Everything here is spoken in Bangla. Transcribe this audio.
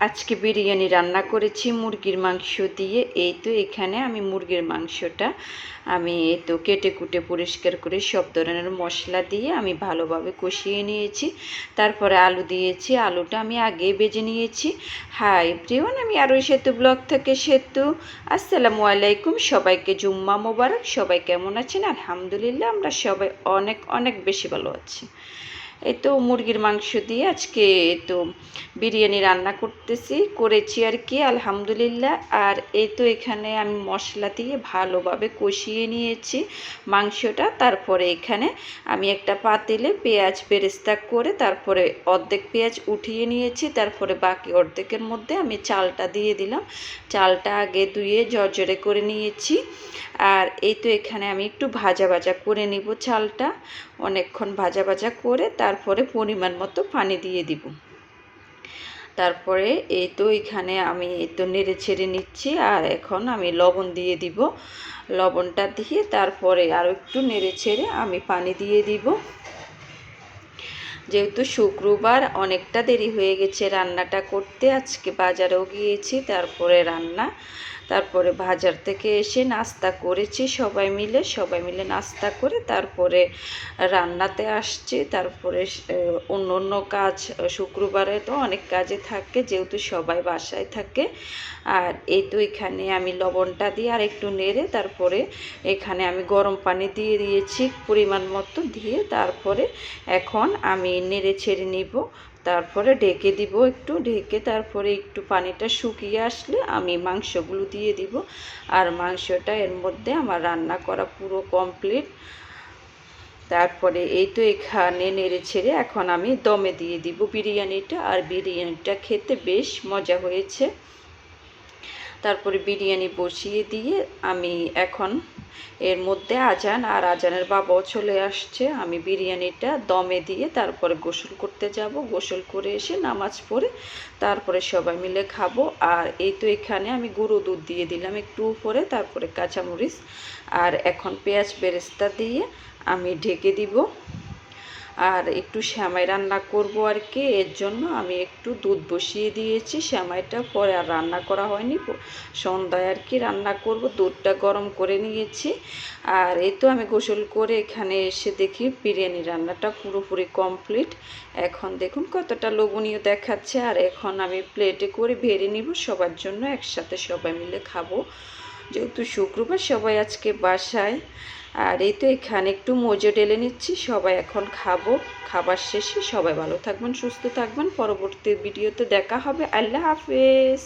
আজকে বিরিয়ানি রান্না করেছি মুরগির মাংস দিয়ে। এই তো এখানে আমি মুরগির মাংসটা আমি কেটে কুটে পরিষ্কার করে সব ধরনের মশলা দিয়ে আমি ভালোভাবে কষিয়ে নিয়েছি। তারপরে আলু দিয়েছি, আলুটা আমি আগেই ভেজে নিয়েছি। হাই এভরিওয়ান, আমি আরোহী সেতু ব্লগ থেকে সেতু। আসসালামু আলাইকুম, সবাইকে জুম্মা মোবারক। সবাই কেমন আছেন? আলহামদুলিল্লাহ, আমরা সবাই অনেক অনেক বেশি ভালো আছি। এই তো মুরগির মাংস দিয়ে আজকে বিরিয়ানি রান্না করেছি আর কি, আলহামদুলিল্লাহ। আর এই তো এখানে আমি মশলা দিয়ে ভালোভাবে কষিয়ে নিয়েছি মাংসটা। তারপরে এখানে আমি একটা পাতিলে পেঁয়াজ বেরেস্তা করে তারপরে অর্ধেক পেঁয়াজ উঠিয়ে নিয়েছি। তারপরে বাকি অর্ধেকের মধ্যে আমি চালটা দিয়ে দিলাম। চালটা আগে ধুয়ে ঝরঝরে করে নিয়েছি। আর এই তো এখানে আমি একটু ভাজা ভাজা করে নিব চালটা, অনেকক্ষণ ভাজা ভাজা করে তারপরে পরিমাণ মতো পানি দিয়ে দিব। তারপরে এই তো এখানে আমি নেড়ে ছেড়ে নিচ্ছি। আর এখন আমি লবণ দিয়ে দিব। লবণটা দিয়ে তারপরে আরও একটু নেড়ে ছেড়ে আমি পানি দিয়ে দিব। যেহেতু শুক্রবার অনেকটা দেরি হয়ে গেছে রান্নাটা করতে, আজকে বাজারেও গিয়েছি, তারপরে বাজার থেকে এসে নাস্তা করেছি সবাই মিলে নাস্তা করে তারপরে রান্নাতে আসছি। তারপরে অন্য অন্য কাজ, শুক্রবারে তো অনেক কাজে থাকে যেহেতু সবাই বাসায় থাকে। আর এই তো এখানে আমি লবণটা দিয়ে আর একটু নেড়ে তারপরে এখানে আমি গরম পানি দিয়ে দিয়েছি পরিমাণ মতো দিয়ে। তারপরে এখন আমি নেড়ে ছেড়ে নিব। তারপরে ঢেকে দিব, একটু ঢেকে তারপরে একটু পানিটা শুকিয়ে আসলে আমি মাংসগুলো দিয়ে দিব। আর মাংসটা এর মধ্যে আমার রান্না করা পুরো কমপ্লিট। তারপরে এই তো এখানে নেড়ে ছেড়ে এখন আমি দমে দিয়ে দিব বিরিয়ানিটা। আর বিরিয়ানিটা খেতে বেশ মজা হয়েছে। তারপরে বিরিয়ানি বসিয়ে দিয়ে আমি এখন এর মধ্যে আজানের বাবাও চলে আসছে। আমি বিরিয়ানিটা দমে দিয়ে তারপরে গোসল করতে যাব। গোসল করে এসে নামাজ পড়ে তারপরে সবাই মিলে খাবো। আর এই তো এখানে আমি গুঁড়ো দুধ দিয়ে দিলাম একটু উপরে, তারপরে কাঁচামরিচ আর এখন পেঁয়াজ বেরেস্তা দিয়ে আমি ঢেকে দিব। আর একটু সেমাই রান্না করব আর কি, এর জন্য আমি একটু দুধ বসিয়ে দিয়েছি। সেমাইটা পরে আর রান্না করা হয়নি, সন্ধ্যায় আর কি রান্না করব। দুধটা গরম করে নিয়েছি। আর এই তো আমি গোসল করে এখানে এসে দেখি বিরিয়ানি রান্নাটা পুরোপুরি কমপ্লিট। এখন দেখুন কতটা লোভনীয় দেখাচ্ছে। আর এখন আমি প্লেটে করে ভেড়ে নিব সবার জন্য, একসাথে সবাই মিলে খাবো যেহেতু শুক্রবার, সবাই আজকে বাসায়। আর এই তো এখানে একটু মজো ঢেলে নিচ্ছি, সবাই এখন খাবো। খাবার শেষে সবাই ভালো থাকবেন, সুস্থ থাকবেন। পরবর্তী ভিডিওতে দেখা হবে। আল্লাহ হাফেজ।